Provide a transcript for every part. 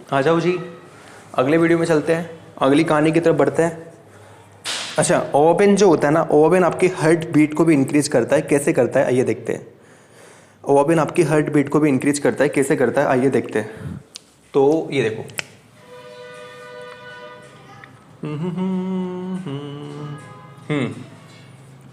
आ जाओ जी, अगले वीडियो में चलते हैं, अगली कहानी की तरफ बढ़ते हैं। अच्छा, ओवापेन जो होता है ना, ओवापेन आपकी हार्ट बीट को भी इंक्रीज करता है। कैसे करता है आइए देखते हैं। ओवापेन आपकी हार्ट बीट को भी इंक्रीज करता है। कैसे करता है आइए देखते हैं। तो ये देखो,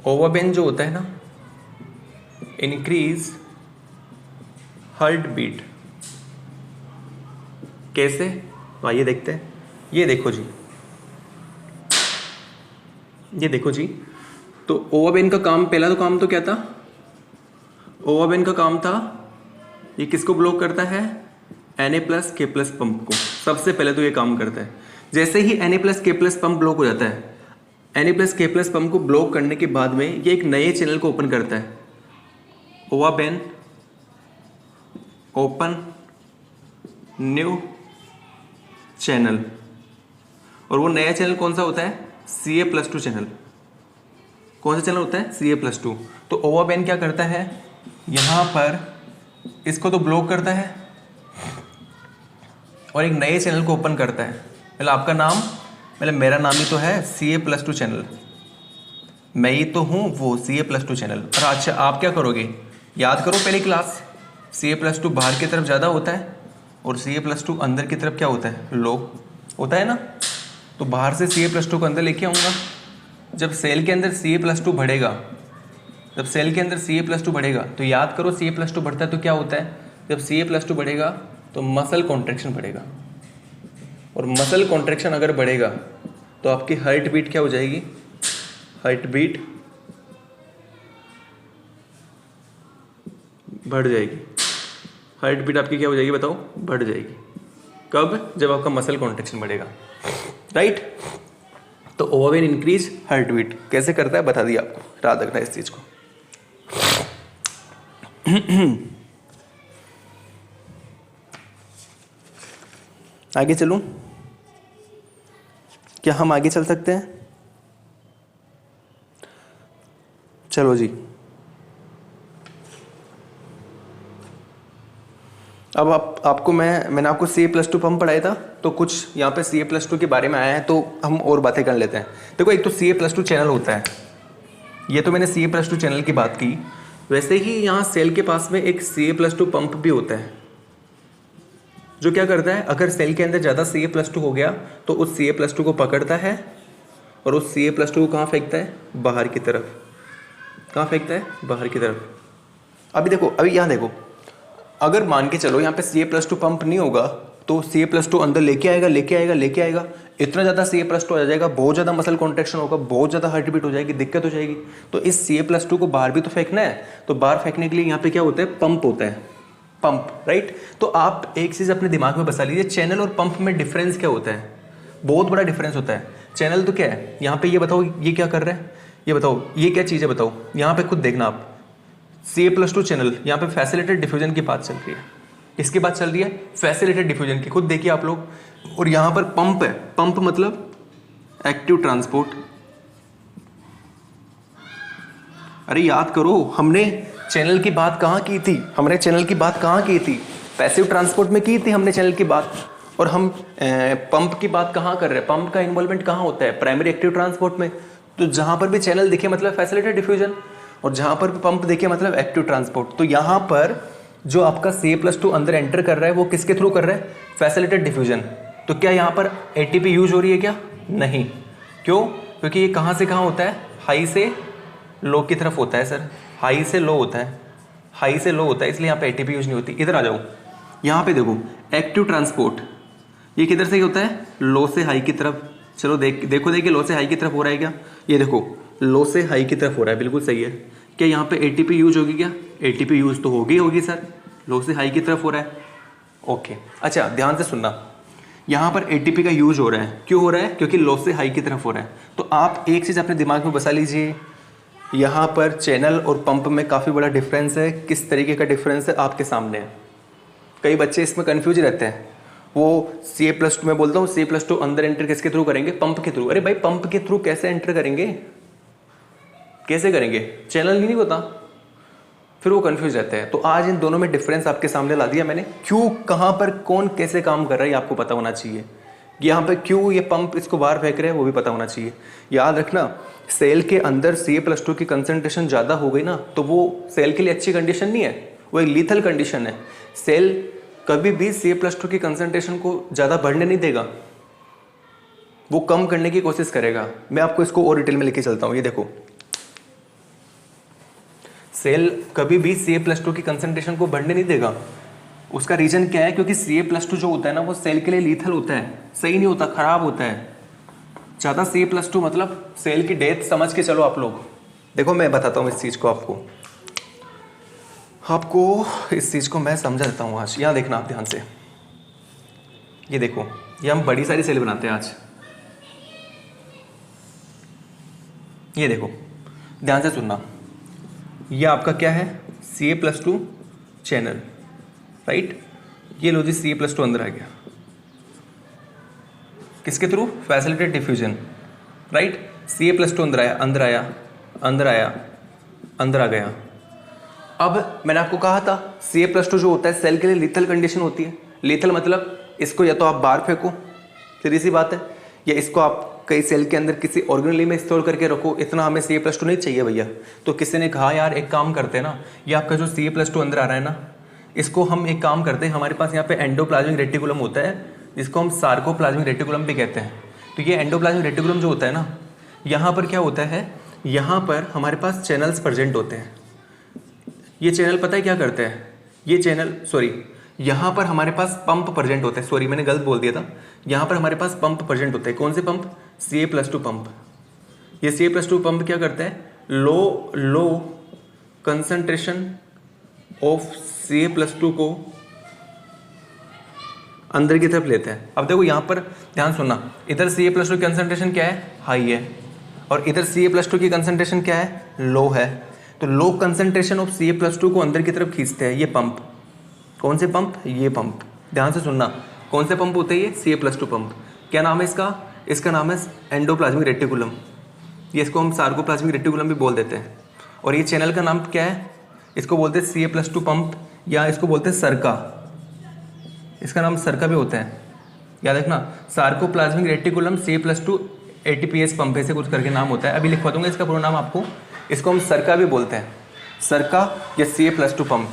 ओवापेन जो होता है ना, इंक्रीज हार्ट बीट। कैसे तो आइए देखते हैं। ये देखो जी, ये देखो जी, तो ओवापेन का काम, पहला तो काम तो क्या था, ओवापेन का काम था ये किसको ब्लॉक करता है, Na+K+ पंप को। सबसे पहले तो ये काम करता है। जैसे ही Na+K+ पंप ब्लॉक हो जाता है, Na+K+ पंप को ब्लॉक करने के बाद में ये एक नए चैनल को ओपन करता है। ओवापेन ओपन न्यू चैनल, और वो नया चैनल कौन सा होता है, Ca+2 चैनल। कौन सा चैनल होता है, Ca+2। तो ओवापेन क्या करता है, यहाँ पर इसको तो ब्लॉक करता है और एक नए चैनल को ओपन करता है। मतलब आपका नाम, मतलब मेरा नाम ही तो है Ca+2 चैनल, मैं ही तो हूँ वो Ca+2 चैनल। और अच्छा, आप क्या करोगे, याद करो पहली क्लास, Ca+2 बाहर की तरफ ज़्यादा होता है और Ca+2 अंदर की तरफ क्या होता है, लो होता है ना। तो बाहर से Ca+2 को अंदर लेके आऊँगा। जब सेल के अंदर Ca+2 बढ़ेगा, जब सेल के अंदर Ca+2 बढ़ेगा, तो याद करो Ca+2 बढ़ता है तो क्या होता है, जब Ca+2 बढ़ेगा तो मसल कॉन्ट्रैक्शन बढ़ेगा, और मसल कॉन्ट्रैक्शन अगर बढ़ेगा तो आपकी हार्ट बीट क्या हो जाएगी, हार्ट बीट बढ़ जाएगी। हार्ट बीट आपकी क्या हो जाएगी बताओ, बढ़ जाएगी। कब, जब आपका मसल कॉन्ट्रैक्शन बढ़ेगा, राइट। तो ओवापेन इंक्रीज हार्ट बीट कैसे करता है बता दिया आपको, याद रखना इस चीज को। आगे चलूं, क्या हम आगे चल सकते हैं, चलो जी। अब आपको मैंने आपको Ca+2 पंप पढ़ाया था, तो कुछ यहाँ पे Ca+2 के बारे में आया है, तो हम और बातें कर लेते हैं। देखो, एक तो Ca+2 चैनल होता है, ये तो मैंने Ca+2 चैनल की बात की। वैसे ही यहाँ सेल के पास में एक Ca+2 पंप भी होता है, जो क्या करता है, अगर सेल के अंदर ज़्यादा Ca+2 हो गया तो उस Ca+2 को पकड़ता है और उस Ca+2 को कहाँ फेंकता है, बाहर की तरफ। कहाँ फेंकता है, बाहर की तरफ। अभी देखो, अभी यहाँ देखो, अगर मान के चलो यहाँ पे Ca+2 पंप नहीं होगा तो Ca+2 अंदर लेके आएगा, लेके आएगा, लेके आएगा, इतना ज़्यादा Ca+2 आ जाएगा, बहुत ज़्यादा मसल कॉन्ट्रैक्शन होगा, बहुत ज़्यादा हार्ट बीट हो जाएगी, दिक्कत हो जाएगी। तो इस Ca+2 को बाहर भी तो फेंकना है, तो बाहर फेंकने के लिए यहाँ पे क्या होता है, पंप होता है, पंप, राइट। तो आप एक चीज़ अपने दिमाग में बसा लीजिए, चैनल और पंप में डिफरेंस क्या होता है, बहुत बड़ा डिफरेंस होता है। चैनल तो क्या है, यहाँ पे ये बताओ, ये क्या कर रहा है, ये बताओ, ये क्या चीज़ है बताओ, यहाँ पे खुद देखना आप। Ca+2 चैनल, यहाँ पे फैसिलिटेड डिफ्यूजन की बात चल रही है। किसकी बात चल रही है, फैसिलिटेड डिफ्यूजन की, खुद देखिए आप लोग। और यहाँ पर पंप है, पंप मतलब एक्टिव ट्रांसपोर्ट। अरे याद करो, हमने चैनल की बात कहाँ की थी, हमने चैनल की बात कहाँ की थी, पैसिव ट्रांसपोर्ट में की थी हमने चैनल की बात। और हम पंप की बात कहाँ कर रहे हैं, पंप का इन्वॉल्वमेंट कहाँ होता है, प्राइमरी एक्टिव ट्रांसपोर्ट में। तो जहाँ पर भी चैनल दिखे मतलब फैसिलिटेड डिफ्यूजन, और जहाँ पर भी पंप देखे मतलब एक्टिव ट्रांसपोर्ट। तो यहाँ पर जो आपका Ca+2 अंदर एंटर कर रहा है वो किसके थ्रू कर रहा है, फैसिलिटेड डिफ्यूजन। तो क्या यहाँ पर ATP यूज हो रही है क्या, नहीं। क्यों, क्योंकि ये कहाँ से कहाँ होता है, हाई से लो की तरफ होता है सर, हाई से लो होता है, हाई से लो होता है, इसलिए यहाँ पे ATP यूज नहीं होती। इधर आ जाओ, यहाँ पे देखो एक्टिव ट्रांसपोर्ट, ये किधर से होता है, लो से हाई की तरफ। चलो देखो देखिए, लो से हाई की तरफ हो रहा है क्या, ये देखो लो से हाई की तरफ हो रहा है, बिल्कुल सही है। क्या यहाँ पे ATP यूज होगी क्या, ATP यूज तो होगी सर, लो से हाई की तरफ हो रहा है, ओके। अच्छा ध्यान से सुनना, यहाँ पर ATP का यूज हो रहा है, क्यों हो रहा है, क्योंकि लो से हाई की तरफ हो रहा है। तो आप एक चीज़ अपने दिमाग में बसा लीजिए, यहाँ पर चैनल और पंप में काफ़ी बड़ा डिफरेंस है। किस तरीके का डिफरेंस है आपके सामने है। कई बच्चे इसमें कन्फ्यूज रहते हैं, वो Ca+2 में बोलता हूँ, Ca+2 अंदर एंटर किसके थ्रू करेंगे, पंप के थ्रू। अरे भाई पंप के थ्रू कैसे एंटर करेंगे, कैसे करेंगे, चैनल ही नहीं होता, फिर वो कंफ्यूज रहते हैं। तो आज इन दोनों में डिफरेंस आपके सामने ला दिया मैंने। क्यों, कहाँ पर कौन कैसे काम कर रहा है ये आपको पता होना चाहिए। यहाँ पे क्यों ये पंप इसको बाहर फेंक रहे हैं वो भी पता होना चाहिए। याद रखना, सेल के अंदर Ca+2 की कंसंट्रेशन ज़्यादा हो गई ना तो वो सेल के लिए अच्छी कंडीशन नहीं है, वो एक लीथल कंडीशन है। सेल कभी भी Ca+2 की कंसंट्रेशन को ज़्यादा बढ़ने नहीं देगा, वो कम करने की कोशिश करेगा। मैं आपको इसको और डिटेल में लेके चलता हूँ। ये देखो, सेल कभी भी Ca+2 की कंसंट्रेशन को बढ़ने नहीं देगा। उसका रीजन क्या है? क्योंकि Ca+2 जो होता है ना वो सेल के लिए लीथल होता है, सही नहीं होता, खराब होता है। ज़्यादा Ca+2 मतलब सेल की डेथ समझ के चलो आप लोग। देखो मैं बताता हूँ इस चीज़ को आपको इस चीज़ को मैं समझा देता हूँ आज। यहाँ देखना आप ध्यान से, ये देखो, ये हम बड़ी सारी सेल बनाते हैं आज। ये देखो ध्यान से सुनना, ये आपका क्या है? Ca+2 channel, right. ये लो जी, Ca+2 अंदर आ गया, किसके through? Facilitated diffusion, right. Ca+2 अंदर आया, अंदर आया, अंदर आया, अंदर आ गया। अब मैंने आपको कहा था Ca+2 जो होता है सेल के लिए लीथल कंडीशन होती है। लीथल मतलब इसको या तो आप बाहर फेंको, सीधी सी बात है, या इसको आप कई सेल के अंदर किसी ऑर्गेनेली में स्टोर करके रखो। इतना हमें Ca+2 नहीं चाहिए भैया। तो किसी ने कहा यार एक काम करते हैं ना, ये आपका जो Ca+2 अंदर आ रहा है ना, इसको हम एक काम करते हैं, हमारे पास यहाँ पे एंडोप्लाज्मिक रेटिकुलम होता है जिसको हम सार्कोप्लाज्मिक रेटिकुलम भी कहते हैं। तो ये एंडोप्लाज्मिक रेटिकुलम जो होता है ना, यहाँ पर क्या होता है, यहाँ पर हमारे पास चैनल्स प्रेजेंट होते हैं। ये चैनल पता है क्या करते हैं? ये चैनल, सॉरी, यहाँ पर हमारे पास पंप प्रेजेंट होते हैं। सॉरी मैंने गलत बोल दिया था, यहाँ पर हमारे पास पंप प्रेजेंट होते हैं। कौन से पंप? Ca+2 pump. ये Ca+2 पंप क्या करते हैं? लो कंसंट्रेशन ऑफ Ca+2 को अंदर की तरफ लेते हैं। अब देखो यहाँ पर ध्यान सुनना, इधर Ca+2 की कंसंट्रेशन क्या है? हाई है, और इधर Ca+2 की कंसंट्रेशन क्या है? लो है। तो लो कंसंट्रेशन ऑफ Ca+2 को अंदर की तरफ खींचते हैं ये पंप। कौन से पंप? ये पंप। ध्यान से सुनना, कौन से पंप होते हैं ये? Ca+2 pump. क्या नाम है इसका? इसका नाम है एंडोप्लाज्मिक रेटिकुलम। ये इसको हम सार्कोप्लाज्मिक रेटिकुलम भी बोल देते हैं। और ये चैनल का नाम क्या है? इसको बोलते हैं Ca+2 पंप, या इसको बोलते हैं सरका। इसका नाम सरका भी होता है, याद रखना। Sarcoplasmic reticulum Ca+2 ATPase pump, ऐसे कुछ करके नाम होता है। अभी लिखवा दूंगा इसका पूरा नाम आपको। इसको हम सरका भी बोलते हैं, सरका या Ca+2 पंप।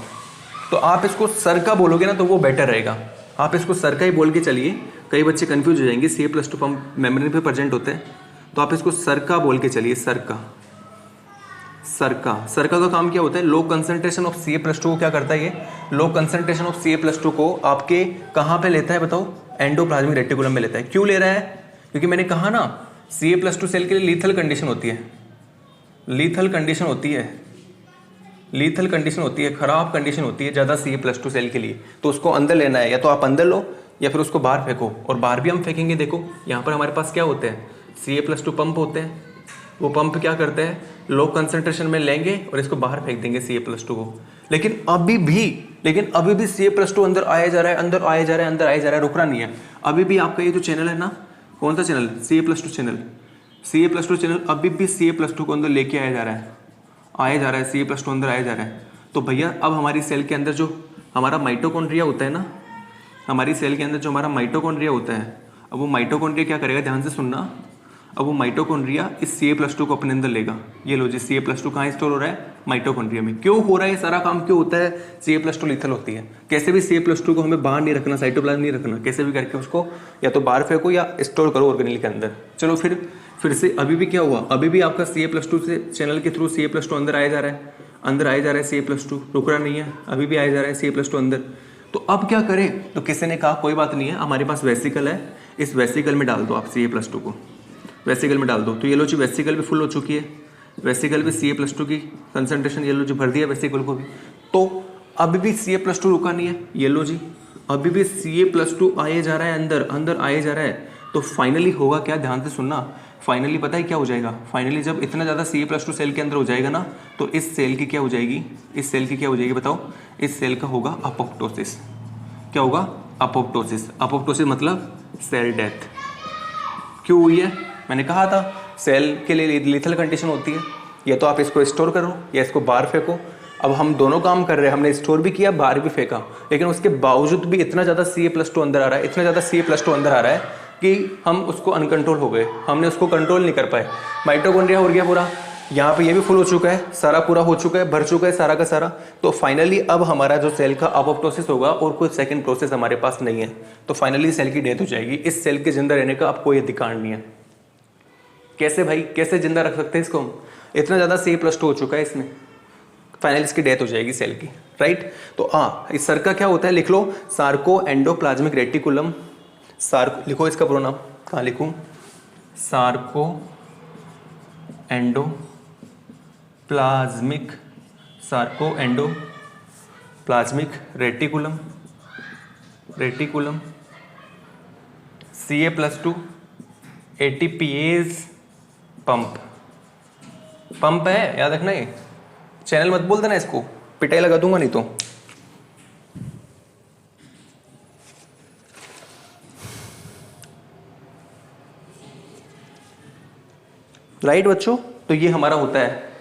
तो आप इसको सरका बोलोगे ना तो वो बेटर रहेगा। आप इसको सरका ही बोल के चलिए, कई बच्चे कंफ्यूज हो जाएंगे। Ca+2 पंप मेम्ब्रेन पे प्रेजेंट होते हैं, तो आप इसको सरका बोल के चलिए, सरका। सरका का काम क्या होता है? लो कंसंट्रेशन ऑफ Ca+2 को क्या करता है? ये लो कंसंट्रेशन ऑफ Ca+2 को आपके कहाँ पे लेता है बताओ? एंडोप्लाज्मिक रेटिकुलम में लेता है। क्यों ले रहा है? क्योंकि मैंने कहा ना Ca+2 सेल के लिए लीथल कंडीशन होती है, लीथल कंडीशन होती है, लीथल कंडीशन होती है, खराब कंडीशन होती है ज़्यादा Ca+2 सेल के लिए। तो उसको अंदर लेना है, या तो आप अंदर लो या फिर उसको बाहर फेंको। और बाहर भी हम फेंकेंगे। देखो यहाँ पर हमारे पास क्या होते हैं? Ca+2 पंप होते हैं। वो पंप क्या करते हैं? लो कंसंट्रेशन में लेंगे और इसको बाहर फेंक देंगे Ca+2 को। लेकिन अभी भी Ca+2 अंदर आया जा रहा है, अंदर आया जा रहा है, अंदर आया जा रहा है, रुक रहा नहीं है। अभी भी आपका ये जो चैनल है ना, कौन सा channel? Ca+2 channel. Ca+2 channel अभी भी Ca+2 को अंदर लेके आया जा रहा है, Ca+2 अंदर आया जा रहा है। तो भैया अब हमारी सेल के अंदर जो हमारा माइटोकॉन्ड्रिया होता है ना, हमारी सेल के अंदर जो हमारा माइटोकॉन्ड्रिया होता है, अब वो माइटोकॉन्ड्रिया क्या करेगा? ध्यान से सुनना। अब वो माइटोकॉन्ड्रिया इस Ca+2 को अपने अंदर लेगा। ये लो जी, Ca+2 कहाँ स्टोर हो रहा है? माइटोकॉन्ड्रिया में। क्यों हो रहा है सारा काम? क्यों होता है? Ca+2 लीथल होती है। कैसे भी Ca+2 को हमें बाहर नहीं रखना, साइटोप्लाज्म नहीं रखना। कैसे भी करके उसको या तो बाहर फेंको या स्टोर करो ऑर्गेनेल के अंदर। चलो फिर से अभी भी क्या हुआ? अभी भी आपका Ca+2 से चैनल के थ्रू Ca+2 अंदर आया जा रहा है, अंदर आया जा रहा है Ca+2, रुक रहा नहीं है, अभी भी आया जा रहा है Ca+2 अंदर। तो अब क्या करें? तो किसी ने कहा कोई बात नहीं है, हमारे पास वेसिकल है, इस वेसिकल में डाल दो आप Ca+2 को, वेसिकल में डाल दो। तो ये लो जी, वेसिकल भी फुल हो चुकी है, वेसिकल भी Ca+2 की कंसंट्रेशन ये लो जी भर दिया वेसिकल को भी। तो अभी भी Ca+2 रुका नहीं है, ये लो जी, अभी भी Ca+2 आए जा रहा है, अंदर अंदर आए जा रहा है। तो फाइनली होगा क्या? ध्यान से सुनना। फाइनली पता है क्या हो जाएगा? फाइनली जब इतना ज़्यादा Ca+2 सेल के अंदर हो जाएगा ना, तो इस सेल की क्या हो जाएगी? इस सेल की क्या हो जाएगी बताओ? इस सेल का होगा अपोप्टोसिस। क्या होगा? अपोप्टोसिस। अपोप्टोसिस मतलब सेल डेथ। क्यों हुई है? मैंने कहा था सेल के लिए लीथल कंडीशन होती है, या तो आप इसको स्टोर करो या इसको बाहर फेंको। अब हम दोनों काम कर रहे हैं, हमने स्टोर भी किया, बाहर भी फेंका, लेकिन उसके बावजूद भी इतना ज़्यादा Ca+2 अंदर आ रहा है, इतना ज़्यादा Ca+2 अंदर आ रहा है कि हम उसको अनकंट्रोल हो गए, हमने उसको कंट्रोल नहीं कर पाए। माइटोकॉन्ड्रिया हो गया पूरा, यहाँ पे ये भी फुल हो चुका है, सारा पूरा हो चुका है, भर चुका है सारा का सारा। तो फाइनली अब हमारा जो सेल का अपोप्टोसिस होगा और कोई सेकंड प्रोसेस हमारे पास नहीं है, तो फाइनली सेल की डेथ हो जाएगी। इस सेल के जिंदा रहने का अब कोई अधिकार नहीं है। कैसे भाई, कैसे जिंदा रख सकते हैं इसको हम? इतना ज़्यादा Ca+2 हो चुका है इसमें, फाइनली इसकी डेथ हो जाएगी सेल की, राइट। तो इस सर का क्या होता है, लिख लो, सार्को एंडोप्लाज्मिक रेटिकुलम। लिखो इसका प्रोनाम, कहाँ लिखूँ? Sarco endoplasmic, Sarco endoplasmic reticulum, Ca+2 ATPase pump है, याद रखना। ये चैनल मत बोल देना, इसको पिटाई लगा दूंगा नहीं तो। राइट बच्चों, तो ये हमारा होता है